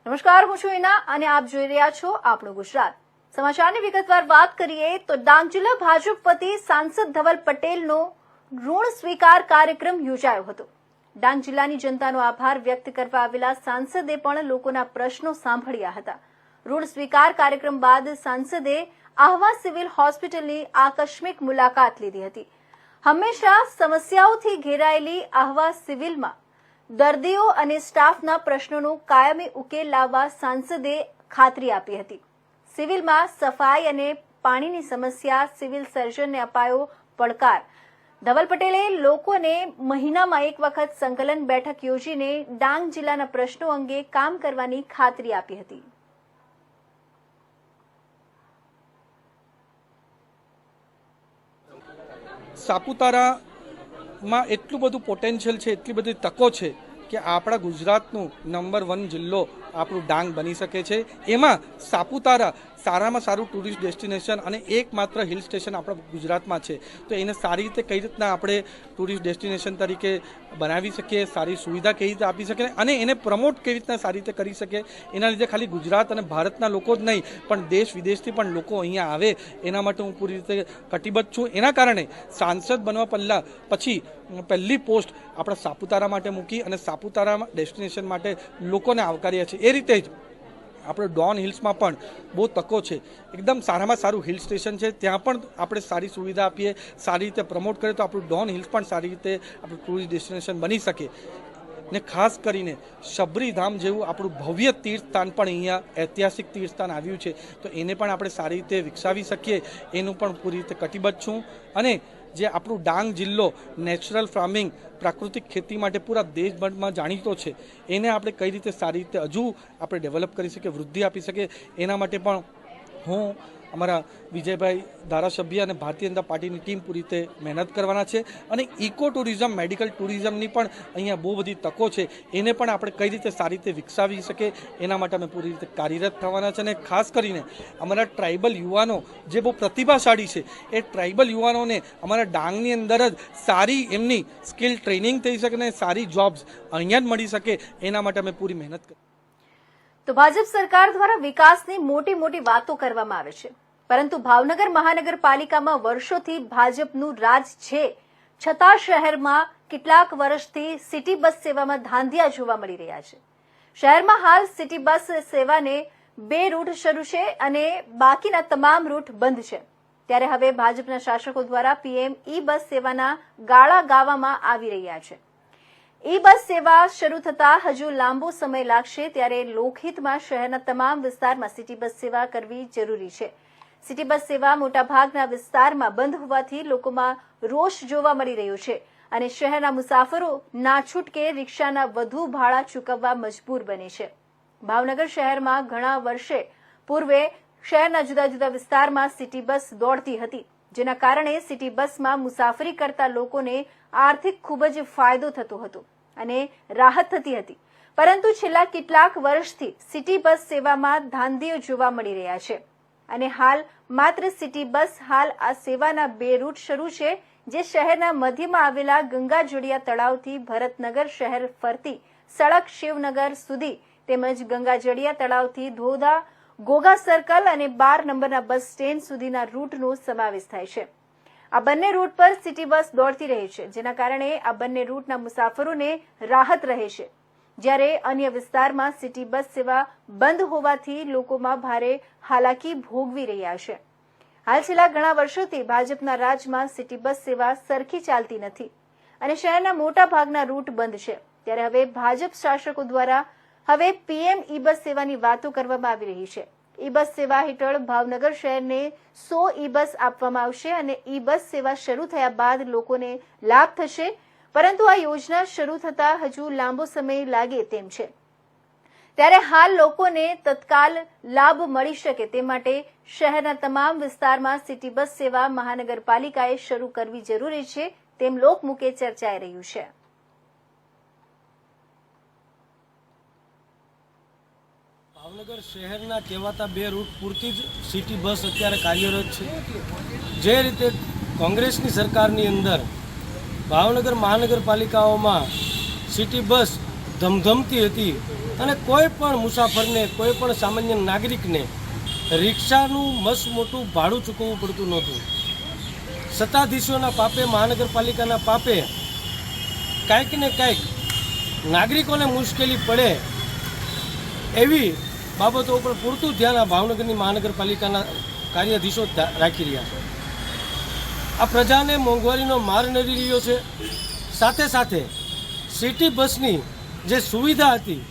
નમસ્કાર, હું છું ઈના અને આપ જોઈ રહ્યા છો આપણું ગુજરાત. સમાચારની વિગતવાર વાત કરીએ તો ડાંગ જિલ્લા ભાજપ વતી સાંસદ ધવલ પટેલનો ઋણ સ્વીકાર કાર્યક્રમ યોજાયો હતો. ડાંગ જિલ્લાની જનતાનો આભાર વ્યક્ત કરવા આવેલા સાંસદે પણ લોકોના પ્રશ્નો સાંભળ્યા હતા. ઋણ સ્વીકાર કાર્યક્રમ બાદ સાંસદે આહવા સિવિલ હોસ્પિટલની આકસ્મિક મુલાકાત લીધી હતી. હંમેશા સમસ્યાઓથી ઘેરાયેલી આહવા સિવિલમાં દર્દીઓ અને સ્ટાફના પ્રશ્નોનો કાયમી ઉકેલ લાવવા સાંસદે ખાતરી આપી હતી. સિવિલમાં સફાઈ અને પાણીની સમસ્યા સિવિલ સર્જનને અપાયો પડકાર. ધવલ પટેલે લોકોને મહિનામાં એક વખત સંકલન બેઠક યોજીને ડાંગ જિલ્લાના પ્રશ્નો અંગે કામ કરવાની ખાતરી આપી હતી. સાપુતારામાં એટલું બધું પોટેન્શિયલ છે, એટલી બધી તકો છે કે આપણા ગુજરાતનું નંબર 1 જિલ્લો આપણું ડાંગ બની શકે છે. એમાં સાપુતારા સારામાં સારું ટુરિસ્ટ ડેસ્ટિનેશન અને એકમાત્ર હિલ સ્ટેશન આપણા ગુજરાતમાં છે. તો એને સારી રીતે કઈ રીતના આપણે ટુરિસ્ટ ડેસ્ટિનેશન તરીકે બનાવી શકીએ, સારી સુવિધા કઈ રીતે આપી શકીએ અને એને પ્રમોટ કેવી રીતના સારી રીતે કરી શકીએ, એના લીધે ખાલી ગુજરાત અને ભારતના લોકો જ નહીં પણ દેશ વિદેશથી પણ લોકો અહીંયા આવે, એના માટે હું પૂરી રીતે કટિબદ્ધ છું. એના કારણે સાંસદ બનવા પછી પહેલી પોસ્ટ આપણા સાપુતારા માટે મૂકી અને સાપુતારા ડેસ્ટિનેશન માટે લોકોને આવકાર્યા છે. એ રીતે જ આપણે ડોન હિલ્સમાં પણ બહુ તકો છે. એકદમ સારામાં સારું હિલ સ્ટેશન છે, ત્યાં પણ આપણે સારી સુવિધા આપીએ, સારી રીતે પ્રમોટ કરીએ તો આપણું ડોન હિલ્સ પણ સારી રીતે આપણું ટુરિસ્ટ ડેસ્ટિનેશન બની શકે. ને ખાસ કરીને શબરીધામ જેવું આપણું ભવ્ય તીર્થસ્થાન પણ અહીંયા ઐતિહાસિક તીર્થસ્થાન આવ્યું છે, તો એને પણ આપણે સારી રીતે વિકસાવી શકીએ એનું પણ પૂરી રીતે કટિબદ્ધ છું. અને જે આપણું ડાંગ જિલ્લો નેચરલ ફાર્મિંગ પ્રાકૃતિક ખેતી માટે પૂરા દેશભરમાં જાણીતો છે, એને આપણે કઈ રીતે સારી રીતે હજુ આપણે ડેવલપ કરી શકીએ, વૃદ્ધિ આપી શકીએ, એના માટે પણ હું અમારા વિજયભાઈ ધારાસભ્ય અને ભારતીય જનતા પાર્ટીની ટીમ પૂરી રીતે મહેનત કરવાના છે. અને ઇકો ટુરિઝમ, મેડિકલ ટુરિઝમની પણ અહીંયા બહુ બધી તકો છે, એને પણ આપણે કઈ રીતે સારી રીતે વિકસાવી શકીએ એના માટે અમે પૂરી રીતે કાર્યરત થવાના છે. અને ખાસ કરીને અમારા ટ્રાઇબલ યુવાનો જે બહુ પ્રતિભાશાળી છે, એ ટ્રાઇબલ યુવાનોને અમારા ડાંગની અંદર જ સારી એમની સ્કિલ ટ્રેનિંગ થઈ શકે અને સારી જોબ્સ અહીંયા જ મળી શકે, એના માટે અમે પૂરી મહેનત કરી. તો ભાજપ સરકાર દ્વારા વિકાસની મોટી મોટી વાતો કરવામાં આવે છે, પરંતુ ભાવનગર મહાનગરપાલિકામાં વર્ષોથી ભાજપનું રાજ છે, છતાં શહેરમાં કેટલાક વર્ષથી સિટી બસ સેવામાં ધાંધિયા જોવા મળી રહ્યા છે. શહેરમાં હાલ સિટી બસ સેવાને 2 રૂટ શરૂ છે અને બાકીના તમામ રૂટ બંધ છે. ત્યારે હવે ભાજપના શાસકો દ્વારા પીએમ ઈ બસ સેવાના ગાળા ગાવામાં આવી રહ્યા છે. ઈ બસ સેવા શરૂ થતા હજુ લાંબો સમય લાગશે, ત્યારે લોકહિતમાં શહેરના તમામ વિસ્તારમાં સિટી બસ સેવા કરવી જરૂરી છે. સિટી બસ સેવા મોટાભાગના વિસ્તારમાં બંધ હોવાથી લોકોમાં રોષ જોવા મળી રહ્યો છે અને શહેરના મુસાફરો ના છૂટકે રિક્ષાના વધુ ભાડા ચૂકવવા મજબૂર બને છે. ભાવનગર શહેરમાં ઘણા વર્ષે પૂર્વે શહેરના જુદા જુદા વિસ્તારમાં સિટી બસ દોડતી હતી, જેના કારણે સિટી બસમાં મુસાફરી કરતા લોકોને આર્થિક ખૂબ જ ફાયદો થતો હતો અને રાહત થતી હતી. પરંતુ છેલ્લા કેટલાક વર્ષથી સિટી બસ સેવામાં ધાંધિયો જોવા મળી રહ્યા છે અને હાલ માત્ર સિટી બસ આ સેવાના 2 રૂટ શરૂ છે, જે શહેરના મધ્યમાં આવેલા ગંગાજળિયા તળાવથી ભરતનગર શહેર ફરતી સડક શિવનગર સુધી તેમજ ગંગાજળિયા તળાવથી ધોધા ગોગા સર્કલ અને 12 નંબરના બસ સ્ટેન્ડ સુધીના રૂટનો સમાવેશ થાય છે. આ બંને રૂટ પર સિટી બસ દોડતી રહે છે, જેના કારણે આ બંને રૂટના મુસાફરોને રાહત રહે છે, જ્યારે અન્ય વિસ્તારમાં સિટી બસ સેવા બંધ હોવાથી લોકોમાં ભારે હાલાકી ભોગવી રહ્યા છે. હાલ છેલ્લા ઘણા વર્ષોથી ભાજપના રાજમાં સિટી બસ સેવા સરખી ચાલતી નથી અને શહેરના મોટા ભાગના રૂટ બંધ છે. ત્યારે હવે ભાજપ શાસકો દ્વારા હવે પીએમ ઈ બસ સેવાની વાતો કરવામાં આવી રહી છે. ઈ બસ સેવા હેઠળ ભાવનગર શહેરને 100 ઈ બસ આપવામાં આવશે અને ઈ બસ સેવા શરૂ થયા બાદ લોકોને લાભ થશે, પરંતુ આ યોજના શરૂ થતા હજુ લાંબો સમય લાગે તેમ છે. ત્યારે હાલ લોકોને તત્કાલ લાભ મળી શકે તે માટે શહેરના તમામ વિસ્તારમાં સિટી બસ સેવા મહાનગરપાલિકાએ શરૂ કરવી જરૂરી છે, તેમ લોકમુખે ચર્ચાઈ રહ્યું છે. ભાવનગર શહેરના કહેવાતા 2 રૂટ પૂરતી જ સિટી બસ અત્યારે કાર્યરત છે. જે રીતે કોંગ્રેસની સરકારની અંદર ભાવનગર મહાનગરપાલિકાઓમાં સિટી બસ ધમધમતી હતી અને કોઈ પણ મુસાફરને, કોઈ પણ સામાન્ય નાગરિકને રિક્ષાનું મસ્ત મોટું ભાડું ચૂકવવું પડતું નહોતું. સત્તાધીશોના પાપે, મહાનગરપાલિકાના પાપે કાંઈક ને કાંઈક નાગરિકોને મુશ્કેલી પડે એવી બાબતો ઉપર પૂરતું ધ્યાન આ ભાવનગરની મહાનગરપાલિકાના કાર્યાધીશો રાખી રહ્યા છે. આ પ્રજાને મોંઘવારીનો માર નડી રહ્યો છે. સાથે સાથે સિટી બસની જે સુવિધા હતી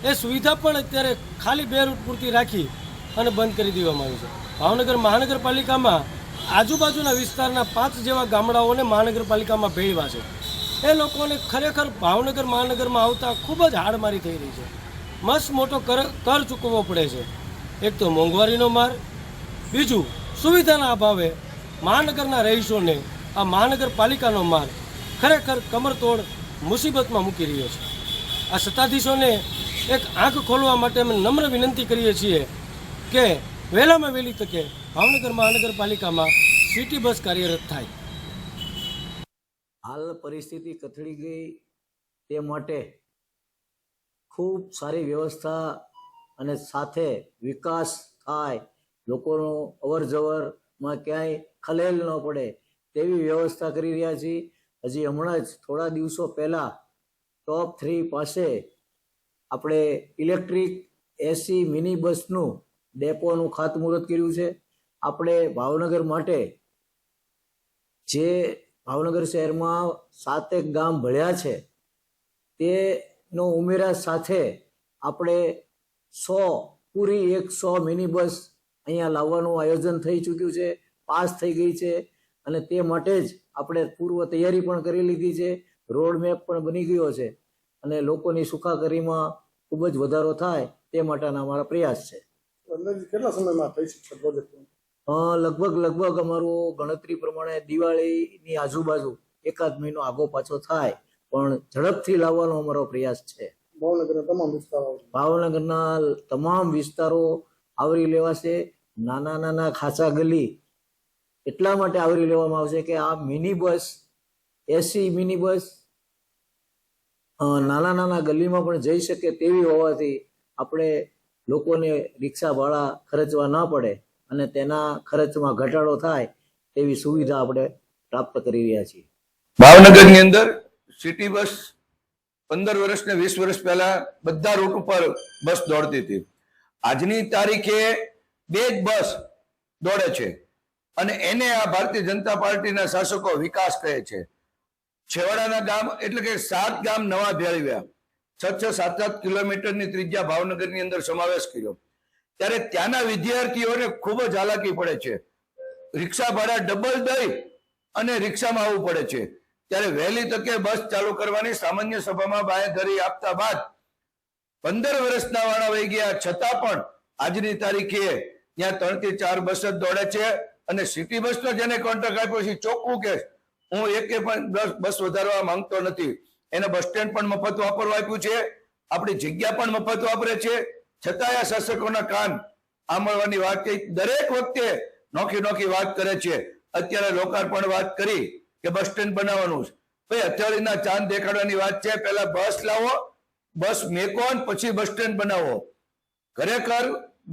એ સુવિધા પણ અત્યારે ખાલી 2 રૂટ પૂરતી રાખી અને બંધ કરી દેવામાં આવી છે. ભાવનગર મહાનગરપાલિકામાં આજુબાજુના વિસ્તારના 5 જેવા ગામડાઓને મહાનગરપાલિકામાં ભેળવા છે. એ લોકોને ખરેખર ભાવનગર મહાનગરમાં આવતા ખૂબ જ હાડમારી થઈ રહી છે. મસ્ત મોટો કર ચૂકવવો પડે છે. એક તો મોંઘવારીનો માર, બીજું સુવિધાના અભાવે મહાનગરના રહીશોને આ મહાનગરપાલિકાનો માર ખરેખર કમરતોડ મુસીબતમાં મૂકી રહ્યો છે. આ સત્તાધીશોને એક આંખ ખોલવા માટે અમે નમ્ર વિનંતી કરીએ છીએ કે વહેલામાં વહેલી તકે ભાવનગર મહાનગરપાલિકામાં સિટી બસ કાર્યરત થાય. હાલ પરિસ્થિતિ કથળી ગઈ તે માટે ખૂબ સારી વ્યવસ્થા અને સાથે વિકાસ થાય, લોકોનો અવર જવરમાં ક્યાંય ખલેલ ન પડે તેવી વ્યવસ્થા કરી રહ્યા છીએ. હજી હમણાં જ થોડા દિવસો પહેલાં ટોપ 3 પાસે આપણે ઇલેક્ટ્રિક એસી મિની બસનું ડેપોનું ખાતમુહૂર્ત કર્યું છે. આપણે ભાવનગર માટે જે ભાવનગર શહેરમાં 7 ગામ ભળ્યા છે તેનો ઉમેરા સાથે આપણે 100 મિની બસ અહીંયા લાવવાનું આયોજન થઈ ચૂક્યું છે, પાસ થઈ ગઈ છે અને તે માટે જ આપણે પૂર્વ તૈયારી પણ કરી લીધી છે. રોડ મેપ પણ બની ગયો છે અને લોકોની સુખાકારીમાં ખૂબ જ વધારો થાય તે માટેના અમારા પ્રયાસ છે. કેટલા સમયમાં થઈ શકશે પ્રોજેક્ટ? લગભગ અમારું ગણતરી પ્રમાણે દિવાળીની આજુબાજુ 1 મહિનો આગો પાછો થાય પણ ઝડપથી લાવવાનો અમારો પ્રયાસ છે. ભાવનગરના તમામ વિસ્તારો આવરી લેવાશે. નાના ખાસા ગલી એટલા માટે આવરી લેવામાં આવશે કે આ મિની બસ, એસી મિની બસ નાના ગલીમાં પણ જઈ શકે તેવી હોવાથી આપણે લોકોને રિક્ષા ભાડા ખર્ચવા ન પડે અને તેના ખર્ચમાં ઘટાડો થાય તેવી સુવિધા આપણે પ્રાપ્ત કરી રહ્યા છીએ. ભાવનગરની અંદર સિટી બસ 15 વર્ષ ને 20 વર્ષ પહેલા બધા રૂટ ઉપર બસ દોડતી હતી. આજની તારીખે 2 જ બસ દોડે છે અને એને આ ભારતીય જનતા પાર્ટીના શાસકો વિકાસ કહે છે. છેવાડાના ગામ એટલે કે 7 ગામ નવા ભેળવ્યા, 6-7 કિલોમીટરની ત્રિજ્યા ભાવનગરની અંદર સમાવેશ કર્યો. ત્યારે ત્યાંના વિદ્યાર્થીઓને ખૂબ જ હાલાકી પડે છે. રિક્ષા ભાડા ડબલ દઈ અને રિક્ષામાં આવવું પડે છે. ત્યારે વહેલી તકે બસ ચાલુ કરવાની સામાન્ય સભામાં બાંયધરી આપતા બાદ 15 વર્ષના વાળા વહી ગયા છતાં પણ આજની તારીખે ત્યાં 3 થી 4 બસ જ દોડે છે અને સિટી બસનો જેને કોન્ટ્રાક્ટ આપ્યો છે ચોખ્ખું કે હું એકે પણ બસ વધારવા માંગતો નથી. એને બસ સ્ટેન્ડ પણ મફત વાપરવા આપ્યું છે, આપણી જગ્યા પણ મફત વાપરે છે, છતાંય આ શાસકોના કાન આંબળવાની વાત કહી દરેક વખતે નોખી વાત કરે છે. અત્યારે લોકાર્પણ વાત કરી કે બસ સ્ટેન્ડ બનાવવાનું છે. ભાઈ અથાળીના ચાંદ દેખાડવાની વાત છે. પહેલા બસ લાવો, બસ મેકો પછી બસ સ્ટેન્ડ બનાવો. ખરેખર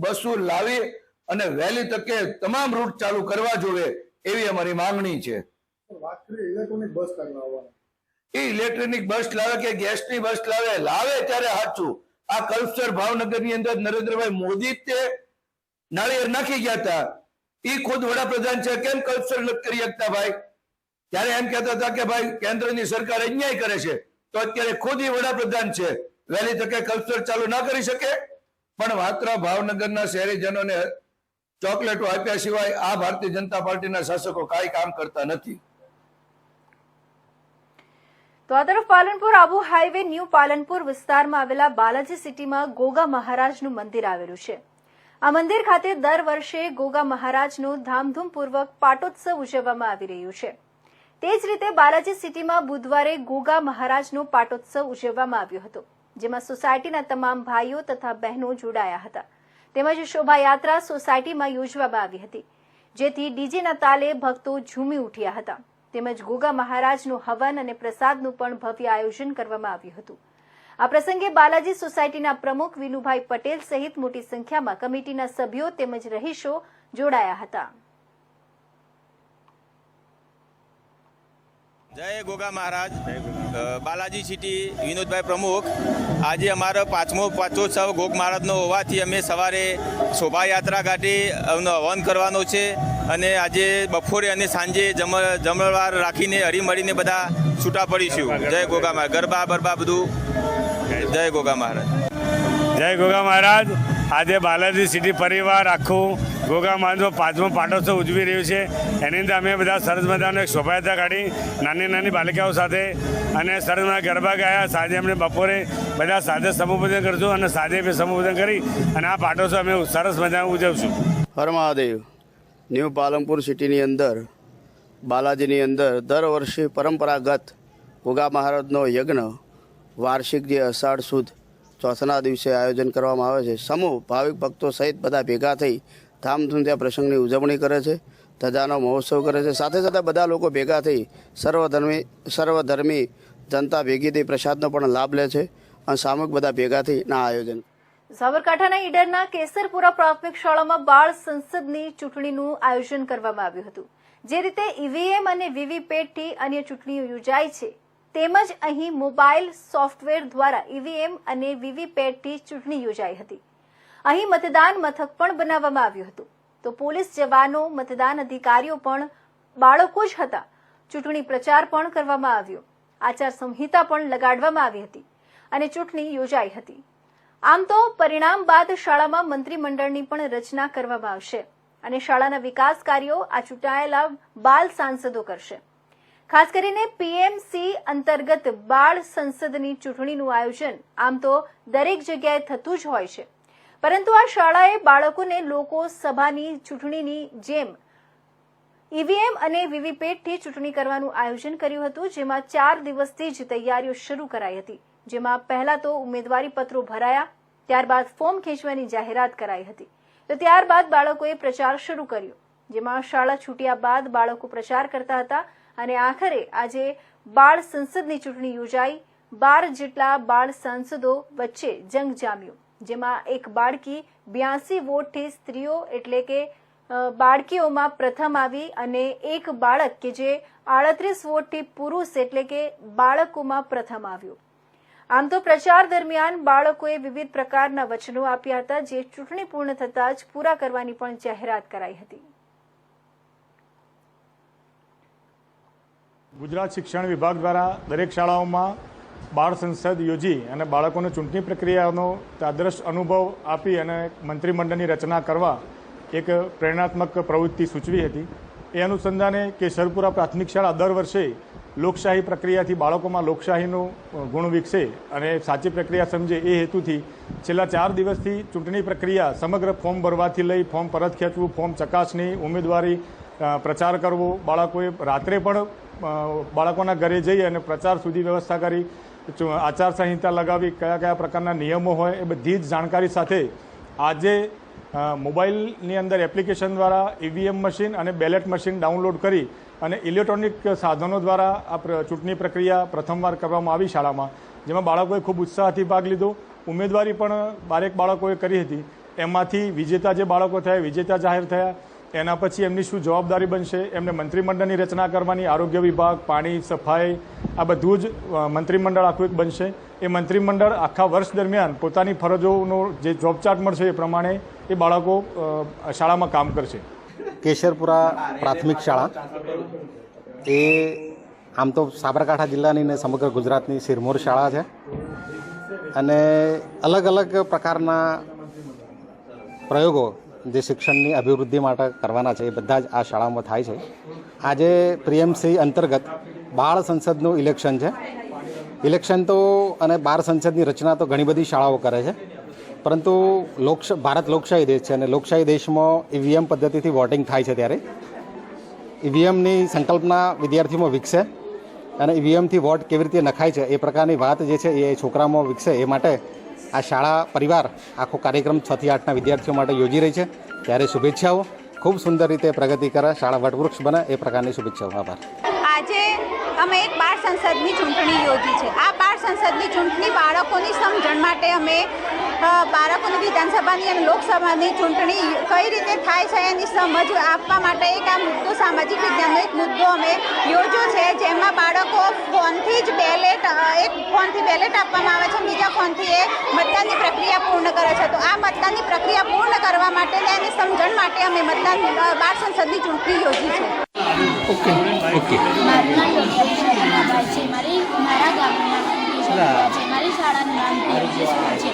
બસો લાવી અને વહેલી તકે તમામ રૂટ ચાલુ કરવા જોઈએ એવી અમારી માંગણી છે. ઇલેક્ટ્રોનિક બસ લાવે કે ગેસની બસ લાવે ત્યારે સાચું. આ કલ્ચર ભાવનગરની અંદર નરેન્દ્રભાઈ મોદી તે નાળિયેર નાખી ગયા હતા. એ ખુદ વડાપ્રધાન છે, કેમ કલ્ચર નથી કરી શકતા ભાઈ? ત્યારે એમ કહેતા હતા કે ભાઈ કેન્દ્રની સરકાર અન્યાય કરે છે, તો અત્યારે ખુદ વડાપ્રધાન છે, વહેલી તકે કલ્ચર ચાલુ ના કરી શકે? પણ માત્ર ભાવનગરના શહેરીજનોને ચોકલેટો આપ્યા સિવાય આ ભારતીય જનતા પાર્ટીના શાસકો કાંઈ કામ કરતા નથી. તો આ તરફ પાલનપુર આબુ હાઈવે ન્યૂ પાલનપુર વિસ્તારમાં આવેલા બાલાજી સિટીમાં ગોગા મહારાજનું મંદિર આવેલું છે. આ મંદિર ખાતે દર વર્ષે ગોગા મહારાજનો ધામધૂમપૂર્વક પાટોત્સવ ઉજવવામાં આવી રહ્યું છે. તે જ રીતે બાલાજી સિટીમાં બુધવારે ગોગા મહારાજનો પાટોત્સવ ઉજવવામાં આવ્યો હતો, જેમાં સોસાયટીના તમામ ભાઈઓ તથા બહેનો જોડાયા હતા. તેમજ શોભાયાત્રા સોસાયટીમાં યોજવામાં આવી હતી, જેથી ડીજેના તાલે ભક્તો ઝૂમી ઉઠ્યા હતા. તેમજ ગોગા મહારાજનું હવન અને પ્રસાદનું પણ ભવ્ય આયોજન કરવામાં આવ્યું હતું. આ પ્રસંગે બાલાજી સોસાયટીના પ્રમુખ વિનુભાઈ પટેલ સહિત મોટી સંખ્યામાં કમિટીના સભ્યો તેમજ રહીશો જોડાયા હતા. જય ગોગા મહારાજ. બાલાજી સિટી વિનોદભાઈ પ્રમુખ. આજે અમારો પાંચમો પાટોત્સવ ગોગ મહારાજનો હોવાથી અમે સવારે શોભાયાત્રા કાઢી હવન કરવાનો છે અને આજે બપોરે અને સાંજે જમણવાર રાખીને હળીમળીને બધા છૂટા પડીશું. જય ગોગા મહારાજ. ગરબા બરબા બધું. જય ગોગા મહારાજ. જય ગોગા મહારાજ. આજે બાલાજી સિટી પરિવાર આખું ગોગા મહારાજનો પાંચમો પાટોત્સવ ઉજવી રહ્યું છે. એની અંદર અમે બધા સરસ મજાનો એક શોભાયાત્રા કાઢી નાની નાની બાલિકાઓ સાથે અને સરસ મજા ગરબા ગાયા. સાંજે અમને બપોરે બધા સાથે સમૂહભોજન કરશું અને સાંજે બી સમૂહભોજન કરી અને આ પાટોત્સવ અમે સરસ મજાનું ઉજવશું. હર મહાદેવ. ન્યૂ પાલનપુર સિટીની અંદર બાલાજીની અંદર દર વર્ષે પરંપરાગત ગોગા મહારાજનો યજ્ઞ વાર્ષિક જે અષાઢ સુદ ચોથના દિવસે આયોજન કરવામાં આવે છે. સમૂહ ભાવિક ભક્તો સહિત બધા ભેગા થઈ ધામધૂમથી આ પ્રસંગની ઉજવણી કરે છે. ધજાનો મહોત્સવ કરે છે. સાથે સાથે બધા લોકો ભેગા થઈ સર્વધર્મી જનતા ભેગી થઈ પ્રસાદનો પણ લાભ લે છે અને સામૂહિક બધા ભેગા થઈ ના આયોજન. સાબરકાંઠાના ઈડરના કેસરપુરા પ્રાથમિક શાળામાં બાળ સંસદની ચૂંટણીનું આયોજન કરવામાં આવ્યું હતું. જે રીતે ઈવીએમ અને વીવીપેટથી અન્ય ચૂંટણીઓ યોજાય છે તેમજ અહીં મોબાઈલ સોફ્ટવેર દ્વારા ઈવીએમ અને વીવીપેટથી ચૂંટણી યોજાઈ હતી. અહીં મતદાન મથક પણ બનાવવામાં આવ્યું હતું. તો પોલીસ જવાનો મતદાન અધિકારીઓ પણ બાળકો જ હતા. ચૂંટણી પ્રચાર પણ કરવામાં આવ્યો. આચાર સંહિતા પણ લગાડવામાં આવી હતી અને ચૂંટણી યોજાઈ હતી. આમ તો પરિણામ બાદ શાળામાં મંત્રીમંડળની પણ રચના કરવામાં આવશે અને શાળાના વિકાસ કાર્યો આ ચૂંટાયેલા બાલ સાંસદો કરશે. ખાસ કરીને પીએમસી અંતર્ગત બાળ સંસદની ચૂંટણીનું આયોજન આમ તો દરેક જગ્યાએ થતું જ હોય છે, પરંતુ આ શાળાએ બાળકોને લોકો સભાની ચૂંટણીની જેમ ઈવીએમ અને વીવીપેટથી ચૂંટણી કરવાનું આયોજન કર્યું હતું. જેમાં 4 દિવસથી જ તૈયારીઓ શરૂ કરાઈ હતી. જેમાં પહેલા તો ઉમેદવારી પત્રો ભરાયા, ત્યારબાદ ફોર્મ ખેંચવાની જાહેરાત કરાઈ હતી. તો ત્યારબાદ બાળકોએ પ્રચાર શરૂ કર્યો, જેમાં શાળા છૂટ્યા બાદ બાળકો પ્રચાર કરતા હતા અને આખરે આજે બાળ સંસદની ચૂંટણી યોજાઈ. 12 જેટલા બાળ સાંસદો વચ્ચે જંગ જામ્યો, જેમાં એક બાળકી 82 વોટથી સ્ત્રીઓ એટલે કે બાળકીઓમાં પ્રથમ આવી અને એક બાળક કે જે 38 વોટથી પુરુષ એટલે કે બાળકોમાં પ્રથમ આવ્યો. આમ તો પ્રચાર દરમિયાન બાળકોએ વિવિધ પ્રકારના વચનો આપ્યા હતા, જે ચૂંટણી પૂર્ણ થતાં જ પૂરા કરવાની પણ જાહેરાત કરાઈ હતી. ગુજરાત શિક્ષણ વિભાગ દ્વારા દરેક શાળાઓમાં બાળ સંસદ યોજી અને બાળકોને ચૂંટણી પ્રક્રિયાનો આદર્શ અનુભવ આપી અને મંત્રીમંડળની રચના કરવા એક પ્રેરણાત્મક પ્રવૃત્તિ સૂચવી હતી. એ અનુસંધાને કેસરપુરા પ્રાથમિક શાળા દર વર્ષે લોકશાહી પ્રક્રિયાથી બાળકોમાં લોકશાહીનો ગુણ વિકસે અને સાચી પ્રક્રિયા સમજે એ હેતુથી છેલ્લા 4 દિવસથી ચૂંટણી પ્રક્રિયા સમગ્ર ફોર્મ ભરવાથી લઈ ફોર્મ પરત ખેંચવું, ફોર્મ ચકાસણી, ઉમેદવારી પ્રચાર કરવો, બાળકોએ રાત્રે પણ બાળકોના ઘરે જઈ અને પ્રચાર સુધી વ્યવસ્થા કરી, આચારસંહિતા લગાવી, કયા કયા પ્રકારના નિયમો હોય એ બધી જ જાણકારી સાથે આજે મોબાઈલની અંદર એપ્લિકેશન દ્વારા ઈવીએમ મશીન અને બેલેટ મશીન ડાઉનલોડ કરી અને ઇલેક્ટ્રોનિક સાધનો દ્વારા આ ચૂંટણી પ્રક્રિયા પ્રથમવાર કરવામાં આવી શાળામાં, જેમાં બાળકોએ ખૂબ ઉત્સાહથી ભાગ લીધો. ઉમેદવારી પણ 12 બાળકોએ કરી હતી. એમાંથી વિજેતા જે બાળકો થયા વિજેતા જાહેર થયા. એના પછી એમની શું જવાબદારી બનશે, એમને મંત્રીમંડળની રચના કરવાની, આરોગ્ય વિભાગ, પાણી, સફાઈ, આ બધું જ મંત્રીમંડળ આખું એક બનશે. એ મંત્રીમંડળ આખા વર્ષ દરમિયાન પોતાની ફરજોનો જે જોબ ચાર્ટ મળશે એ પ્રમાણે એ બાળકો શાળામાં કામ કરશે. કેસરપુરા પ્રાથમિક શાળા એ આમ તો સાબરકાંઠા જિલ્લાની ને સમગ્ર ગુજરાતની સિરમોર શાળા છે અને અલગ અલગ પ્રકારના પ્રયોગો જે શિક્ષણની અભિવૃદ્ધિ માટે કરવાના છે એ બધા જ આ શાળામાં થાય છે. આજે પીએમસી અંતર્ગત બાળ સંસદનું ઇલેક્શન છે. ઇલેક્શન તો અને બાળ સંસદની રચના તો ઘણી બધી શાળાઓ કરે છે, પરંતુ ભારત લોકશાહી દેશ છે અને લોકશાહી દેશમાં ઈવીએમ પદ્ધતિથી વોટિંગ થાય છે. ત્યારે ઈવીએમની સંકલ્પના વિદ્યાર્થીઓમાં વિકસે અને ઈવીએમથી વોટ કેવી રીતે નખાય છે એ પ્રકારની વાત જે છે એ છોકરામાં વિકસે એ માટે આ શાળા પરિવાર આખો કાર્યક્રમ 6 થી 8ના વિદ્યાર્થીઓ માટે યોજી રહી છે. ત્યારે શુભેચ્છાઓ. ખૂબ સુંદર રીતે પ્રગતિ કરે, શાળા વટવૃક્ષ બને એ પ્રકારની શુભેચ્છાઓ. આભાર. આજે અમે એક બાળ સંસદની ચૂંટણી યોજી છે. આ બાળ સંસદની ચૂંટણી બાળકોની સમજણ માટે અમે બાળકોની વિધાનસભાની અને લોકસભાની ચૂંટણી કઈ રીતે થાય છે એની સમજ આપવા માટે એક આ મુદ્દો સામાજિક વિજ્ઞાનનો એક મુદ્દો અમે યોજ્યો છે, જેમાં બાળકો ફોનથી જ એક ફોનથી બેલેટ આપવામાં આવે છે, બીજા ફોનથી એ મતદાનની પ્રક્રિયા પૂર્ણ કરે છે. તો આ મતદાનની પ્રક્રિયા પૂર્ણ કરવા માટે એની સમજણ માટે અમે બાળ સંસદની ચૂંટણી યોજી છે. મારું નામ ડૉક્ટર શર્માભાઈ છે. મારા ગામનું નામ છે. મારી શાળાનું નામ પીએમસી છે.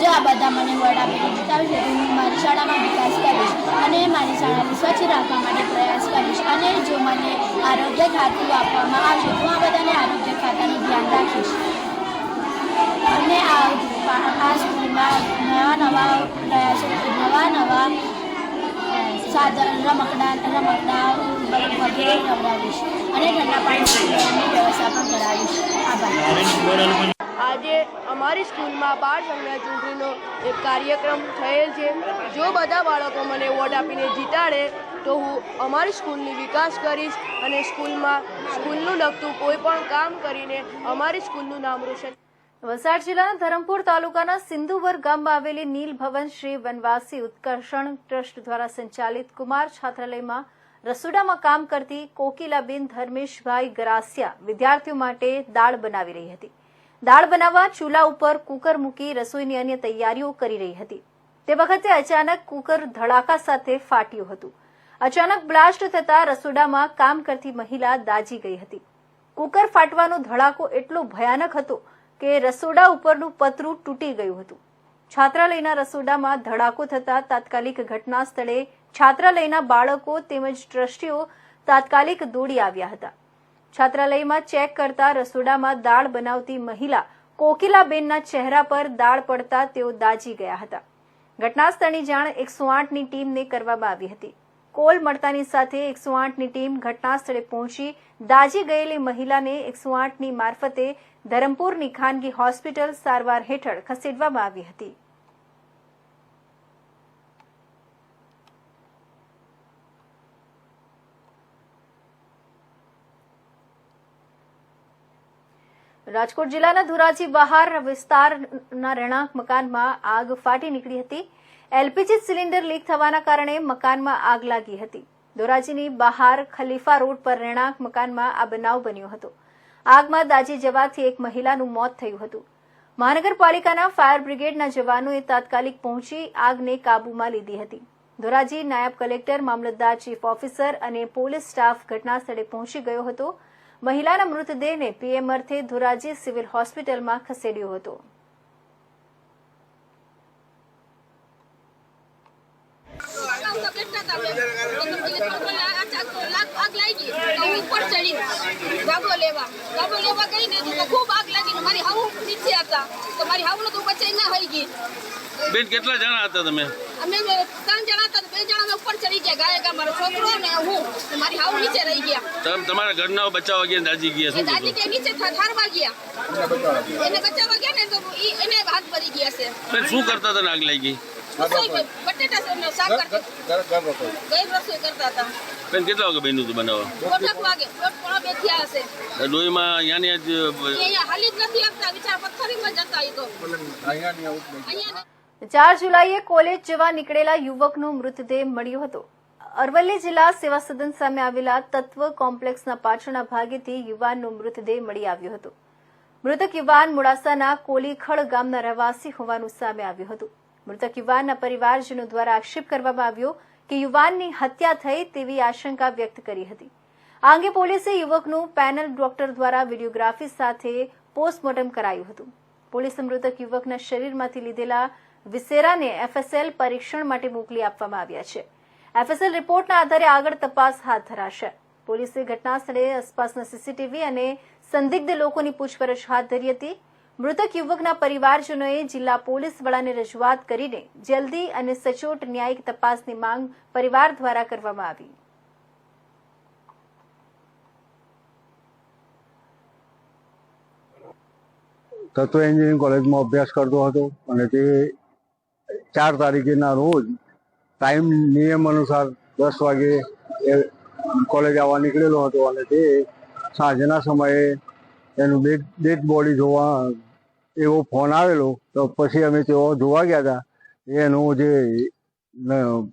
જો આ બધા મને વોર્ડ આપીને જીતાવશે તો હું મારી શાળામાં વિકાસ કરીશ અને મારી શાળાને સ્વચ્છ રાખવા માટે પ્રયાસ કરીશ. અને જો મને આરોગ્ય ખાતું આપવામાં આવશે તો હું આ બધાને આરોગ્ય ખાતાનું ધ્યાન રાખીશ. અને આ સ્કૂલમાં નવા સાધન રમકડા વગેરે નવડાવીશ અને ઠંડા પાણીની વ્યવસ્થા પણ કરાવીશ. આભાર. આજે અમારી સ્કૂલમાં બાળ સંઘના ચૂંટણીનો એક કાર્યક્રમ થયેલ છે. જો બધા બાળકો મને વોટ આપીને જીતાડે તો હું અમારી સ્કૂલની વિકાસ કરીશ અને સ્કૂલનું લગતું કોઈ પણ કામ કરીને અમારી સ્કૂલનું નામ રોશન. વલસાડ જિલ્લાના ધરમપુર તાલુકાના સિંધુવર ગામમાં આવેલી નીલ ભવન શ્રી વનવાસી ઉત્કર્ષણ ટ્રસ્ટ દ્વારા સંચાલિત કુમાર છાત્રાલયમાં રસોડામાં કામ કરતી કોકિલાબેન ધર્મેશભાઈ ગરાસિયા વિદ્યાર્થીઓ માટે દાળ બનાવી રહી હતી. દાળ બનાવવા ચૂલા ઉપર કુકર મૂકી રસોઈની અન્ય તૈયારીઓ કરી રહી હતી. તે વખતે અચાનક કુકર ધડાકા સાથે ફાટ્યું હતું. અચાનક બ્લાસ્ટ થતા રસોડામાં કામ કરતી મહિલા દાઝી ગઈ હતી. કુકર ફાટવાનો ધડાકો એટલો ભયાનક હતો કે રસોડા ઉપરનું પતરું તૂટી ગયું હતું. છાત્રાલયના રસોડામાં ધડાકો થતા તાત્કાલિક ઘટના સ્થળે છાત્રાલયના બાળકો તેમજ ટ્રસ્ટીઓ તાત્કાલિક દોડી આવ્યા હતા. છાત્રાલયમાં ચેક કરતા રસોડામાં દાળ બનાવતી મહિલા કોકિલાબેનના ચહેરા પર દાળ પડતા તેઓ દાઝી ગયા હતા. ઘટના સ્થળની જાણ 108ની ટીમને કરવામાં આવી હતી. કોલ મળતાની સાથે 108ની ટીમ ઘટના સ્થળે પહોંચી દાઝી ગયેલી મહિલાને 108ની મારફતે ધરમપુરની ખાનગી હોસ્પિટલ સારવાર હેઠળ ખસેડવામાં આવી હતી. રાજકોટ જિલ્લાના ધોરાજી બહાર વિસ્તારના રહેણાંક મકાનમાં આગ ફાટી નીકળી હતી. એલપીજી સિલિન્ડર લીક થવાના કારણે મકાનમાં આગ લાગી હતી. ધોરાજીની બહાર ખલીફા રોડ પર રહેણાંક મકાનમાં આ બનાવ બન્યો હતો. આગમાં દાઝી જવાથી એક મહિલાનું મોત થયું હતું. મહાનગરપાલિકાના ફાયર બ્રિગેડના જવાનોએ તાત્કાલિક પહોંચી આગને કાબૂમાં લીધી હતી. ધોરાજી નાયબ કલેક્ટર, મામલતદાર, ચીફ ઓફિસર અને પોલીસ સ્ટાફ ઘટના સ્થળે પહોંચી ગયો હતો. મહિલાના મૃતદેહને પીએમ અર્થે ધોરાજી સિવિલ હોસ્પિટલમાં ખસેડ્યો હતો. આગ લાગી ઉપર ચડી ગાબો લેવા ગઈ ને તો ખૂબ આગ લાગી. મારી હાવ નીચે હતા તો મારી હાવ તો બચાઈ ના થઈ ગઈ. બેન કેટલા જણા હતા તમે? અમે 3 જણા હતા. 2 જણા અમે ઉપર ચડી ગયા, ગાયકા મારો છોકરો ને હું. મારી હાવ નીચે રહી ગયા. તમારા ઘરના બચાવવા ગયા દાજી ગયા? શું દાજી કે નીચે ઠારવા ગયા. એને બચાવવા ગયા ને તો એને હાથ ભરી ગયા છે. બેન શું કરતા હતા? આગ લાગી? બટેટા શાક કરતા, ગઈ રસોઈ કરતા હતા. બેન કેટલા વાગે બન્યું હતું બનાવવા? 8 વાગે, 8:30 થયા હશે. ડોહીમાં યાની જ અહીંયા હાલી જ નથી આપતા, વિચાર પથ્થરીમાં જતા એ તો. 4 જુલાઈએ કોલેજ જવા નીકળેલા યુવકનો મૃતદેહ મળ્યો હતો. અરવલ્લી જિલ્લા સેવા સદન સામે આવેલા તત્વ કોમ્પ્લેક્સના પાછળના ભાગેથી યુવાનનો મૃતદેહ મળી આવ્યો હતો. મૃતક યુવાન મોડાસાના કોલીખળ ગામના રહેવાસી હોવાનું સામે આવ્યું હતું. મૃતક યુવાનના પરિવારજનો દ્વારા આક્ષેપ કરવામાં આવ્યો કે યુવાનની હત્યા થઈ તેવી આશંકા વ્યક્ત કરી હતી. આ અંગે પોલીસે યુવકનું પેનલ ડોક્ટર દ્વારા વિડીયોગ્રાફી સાથે પોસ્ટમોર્ટમ કરાયું હતું. પોલીસે મૃતક યુવકના શરીરમાંથી લીધેલા વિસેરાને એફએસએલ પરીક્ષણ માટે મોકલી આપવામાં આવ્યા છે. એફએસએલ રિપોર્ટના આધારે આગળ તપાસ હાથ ધરાશે. પોલીસે ઘટના સ્થળે આસપાસના સીસીટીવી અને સંદિગ્ધ લોકોની પૂછપરછ હાથ ધરી હતી. મૃતક યુવકના પરિવારજનોએ જિલ્લા પોલીસ વડાને રજૂઆત કરીને જલ્દી અને સચોટ ન્યાયિક તપાસની માંગ પરિવાર દ્વારા કરવામાં આવી. તત્વ એન્જિનિયરિંગ કોલેજમાં અભ્યાસ કરતો હતો અને તે 4 તારીખેના રોજ ટાઈમ નિયમ અનુસાર 10 વાગે કોલેજ આવવા નીકળેલો હતો અને તે સાંજના સમયે એનું ડેડ બોડી જોવા એવો ફોન આવેલો, તો પછી અમે તેઓ જોવા ગયા હતા. એનું જે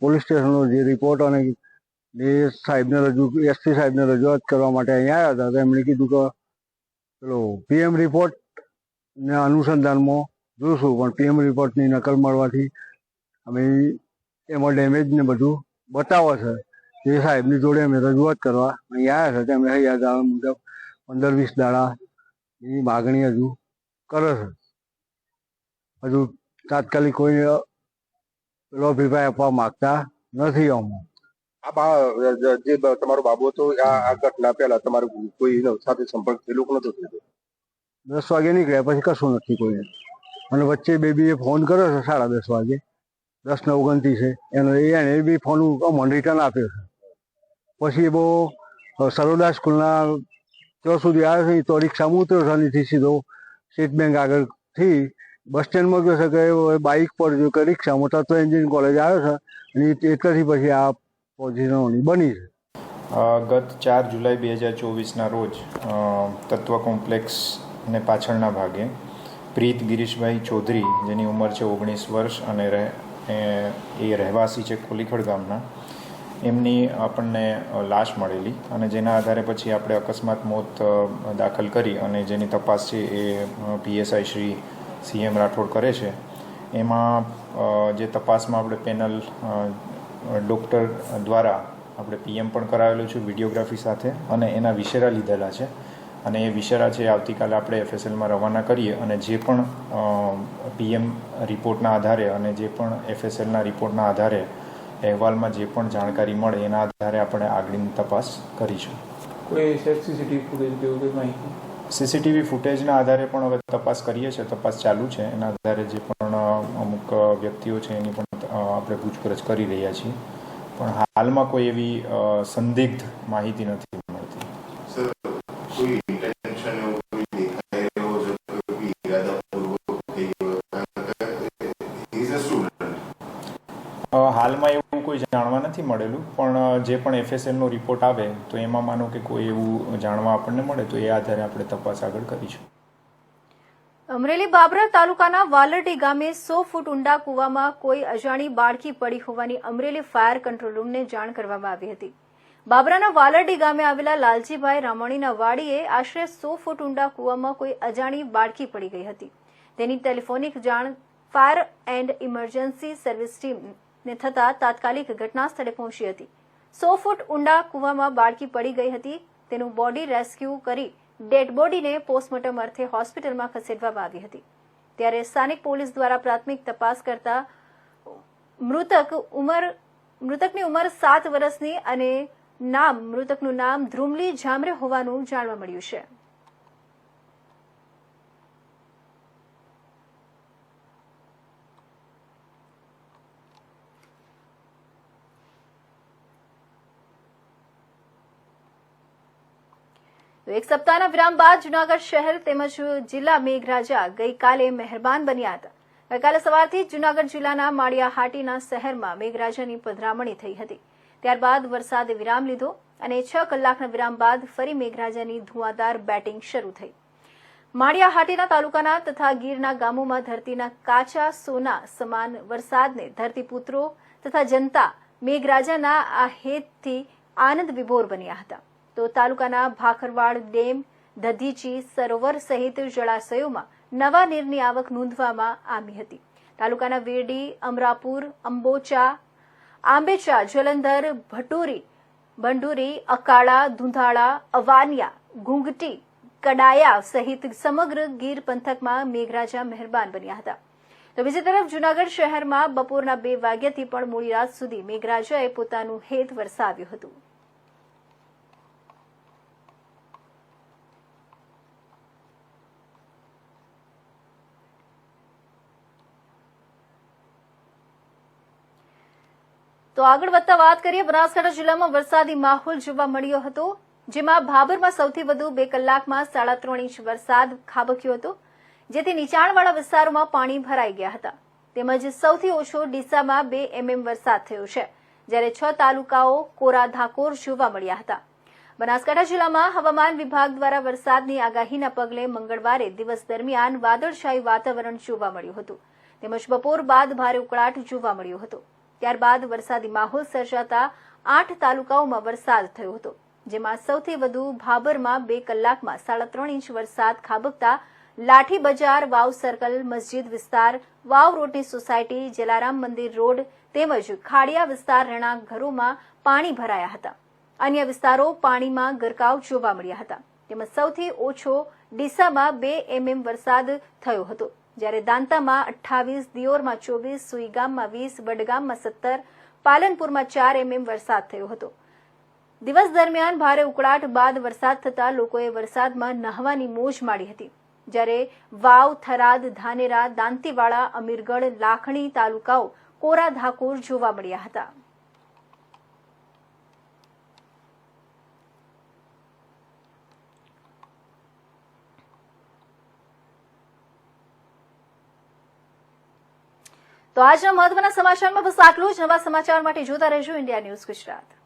પોલીસ સ્ટેશનનો જે રિપોર્ટ અને એસપી સાહેબને રજૂઆત કરવા માટે અહીંયા આવ્યા હતા. તો એમણે કીધું કે પેલો પીએમ રિપોર્ટના અનુસંધાનમાં જોશું, પણ પીએમ રિપોર્ટની નકલ મળવાથી અમે એમાં ડેમેજ ને બધું બતાવે છે. એ સાહેબની જોડે અમે રજૂઆત કરવા અહીંયા આવ્યા છે. તેમણે અહીંયા દાડા મુજબ 15-20 દાડાની માગણી હજુ કરે છે. હજુ તાત્કાલિક કોઈ પેલો અભિપ્રાય આપવા માંગતા નથી. આમાં જે તમારો બાબુ હતો આ ઘટના પહેલા તમારું કોઈ સાથે સંપર્ક થયેલો કે નતો થયેલો? 10 વાગે નીકળ્યા પછી કશું નથી કોઈને. અને વચ્ચે બેબીએ ફોન કર્યો છે 10:30 વાગે, 10:29 એને બી ફોન અમને રિટર્ન આપ્યો છે. પછી એ બહુ સરોદા સ્કૂલના ત્યાં સુધી આવ્યો છે. તો રિક્ષામાં ઉતર્યો છે અને સીધો સ્ટેટ બેંક આગળથી બસ સ્ટેન્ડમાં ગયો છે કે બાઇક પર જો કે રિક્ષામાં તત્વ એન્જિનિયરિંગ કોલેજ આવ્યો છે અને એટલાથી પછી આ પોઝિશન બની છે. ગત 4 જુલાઈ 2024ના રોજ તત્વ કોમ્પ્લેક્સને પાછળના ભાગે પ્રીત ગિરીશભાઈ ચૌધરી, જેની ઉંમર છે 19 વર્ષ અને એ રહેવાસી છે કોલીખડ ગામના, એમની આપણને લાશ મળેલી અને જેના આધારે પછી આપણે અકસ્માત મોત દાખલ કરી અને જેની તપાસ છે એ PSI શ્રી CM રાઠોડ કરે છે. એમાં જે તપાસમાં આપણે પેનલ ડૉક્ટર દ્વારા આપણે PM પણ કરાવેલું છે વિડીયોગ્રાફી સાથે અને એના વિશેરા લીધેલા છે અને એ વિશેરા છે આવતીકાલે આપણે FSLમાં રવાના કરીએ અને જે પણ PM રિપોર્ટના આધારે અને જે પણ FSLના રિપોર્ટના આધારે અહેવાલમાં જે પણ જાણકારી મળે એના આધારે આપણે આગળની તપાસ કરીશું. કોઈ CCTV ફૂટેજ જેવું કોઈ માહિતી? CCTV ફૂટેજના આધારે પણ હવે તપાસ કરીએ છીએ, તપાસ ચાલુ છે. એના આધારે જે પણ અમુક વ્યક્તિઓ છે એની પણ આપણે પૂછપરછ કરી રહ્યા છીએ, પણ હાલમાં કોઈ એવી સંદિગ્ધ માહિતી નથી મળતી. હાલમાં એવું કોઈ જાણવા નથી મળેલું, પણ જે પણ FSLનો રિપોર્ટ આવે તો એમાં માનો કે કોઈ એવું જાણવા આપણને મળે તો એ આધારે આપણે તપાસ આગળ કરીશું. અમરેલી બાબરા તાલુકાના વાલરડી ગામે 100 ફૂટ ઊંડા કૂવામાં કોઈ અજાણી બાળકી પડી હોવાની અમરેલી ફાયર કંટ્રોલ રૂમને જાણ કરવામાં આવી હતી. બાબરાના વાલરડી ગામે આવેલા લાલજીભાઈ રામાણીના વાડીએ આશરે 100 ફૂટ ઊંડા કૂવામાં કોઈ અજાણી બાળકી પડી ગઈ હતી. તેની ટેલિફોનિક જાણ ફાયર એન્ડ ઇમરજન્સી સર્વિસ ટીમને થતા તાત્કાલિક ઘટના સ્થળે પહોંચી હતી. 100 ફૂટ ઊંડા કૂવામાં બાળકી પડી ગઈ હતી. તેનું બોડી રેસ્ક્યુ કરી ડેડ બોડીને પોસ્ટમોર્ટમ અર્થે હોસ્પિટલમાં ખસેડવામાં આવી હતી. ત્યારે સ્થાનિક પોલીસ દ્વારા પ્રાથમિક તપાસ કરતા મૃતકની ઉંમર 7 વર્ષની અને મૃતકનું નામ ધ્રુમલી જામરે હોવાનું જાણવા મળ્યું છે. એક સપ્તાહના વિરામ બાદ જૂનાગઢ શહેર તેમજ જિલ્લા મેઘરાજા ગઈકાલે મહેરબાન બન્યા હતા. ગઈકાલે સવારથી જૂનાગઢ જિલ્લાના માળિયાહાટીના શહેરમાં મેઘરાજાની પધરામણી થઈ હતી. ત્યારબાદ વરસાદે વિરામ લીધો અને 6 કલાકના વિરામ બાદ ફરી મેઘરાજાની ધુઆધાર બેટિંગ શરૂ થઈ. માળિયાહાટીના તાલુકાના તથા ગીરના ગામોમાં ધરતીના કાચા સોના સમાન વરસાદને ધરતીપુત્રો તથા જનતા મેઘરાજાના આ હેતથી આનંદ વિભોર બન્યા હતા. તો તાલુકાના ભાખરવાડ ડેમ, દધીચી સરોવર સહિત જળાશયોમાં નવા નીરની આવક નોંધવામાં આવી હતી. તાલુકાના વેરડી, અમરાપુર, અંબોચા, આંબેચા, જલંધર, ભંડુરી, અકાળા, ધુંધાળા, અવાનિયા, ઘુંઘટી, કડાયા સહિત સમગ્ર ગીર પંથકમાં મેઘરાજા મહેરબાન બન્યા હતા. તો બીજી તરફ જૂનાગઢ શહેરમાં બપોરના 2 વાગ્યાથી પણ મોડી રાત સુધી મેઘરાજાએ પોતાનું હેત વરસાવ્યું હતું. તો આગળ વધતા વાત કરીએ, બનાસકાંઠા જિલ્લામાં વરસાદી માહોલ જોવા મળ્યો હતો, જેમાં ભાભરમાં સૌથી વધુ 2 કલાકમાં 3.5 ઇંચ વરસાદ ખાબક્યો હતો, જેથી નીચાણવાળા વિસ્તારોમાં પાણી ભરાઈ ગયા હતા. તેમજ સૌથી ઓછો ડીસામાં 2 mm વરસાદ થયો છે, જ્યારે 6 તાલુકાઓ કોરા ધાકોર જોવા મળ્યા હતા. બનાસકાંઠા જિલ્લામાં હવામાન વિભાગ દ્વારા વરસાદની આગાહીના પગલે મંગળવારે દિવસ દરમિયાન વાદળછાયું વાતાવરણ જોવા મળ્યું હતું તેમજ બપોર બાદ ભારે ઉકળાટ જોવા મળ્યો હતો. ત્યારબાદ વરસાદી માહોલ સર્જાતા 8 તાલુકાઓમાં વરસાદ થયો હતો, જેમાં સૌથી વધુ ભાભરમાં 2 કલાકમાં 3.5 ઇંચ વરસાદ ખાબકતા લાઠી બજાર, વાવ સર્કલ, મસ્જિદ વિસ્તાર, વાવ રોડની સોસાયટી, જલારામ મંદિર રોડ તેમજ ખાડિયા વિસ્તાર રહેણાંક ઘરોમાં પાણી ભરાયા હતા. અન્ય વિસ્તારો પાણીમાં ગરકાવ જોવા મળ્યા હતા. તેમજ સૌથી ઓછો ડીસામાં 2 mm વરસાદ થયો હતો, જ્યારે દાંતામાં 28, દિયોરમાં 24, સુઈગામમાં 20, વડગામમાં 17, પાલનપુરમાં 4 mm વરસાદ થયો હતો. દિવસ દરમિયાન ભારે ઉકળાટ બાદ વરસાદ થતા લોકોએ વરસાદમાં નહાવાની મોજ માણી હતી, જ્યારે વાવ, થરાદ, ધાનેરા, દાંતીવાડા, અમીરગઢ, લાખણી તાલુકાઓ કોરા ધાકોર જોવા મળ્યા હતા. તો આજના મહત્વના સમાચારમાં બસ આટલું જ. નવા સમાચાર માટે જોતા રહેજો ઇન્ડિયા ન્યૂઝ ગુજરાત.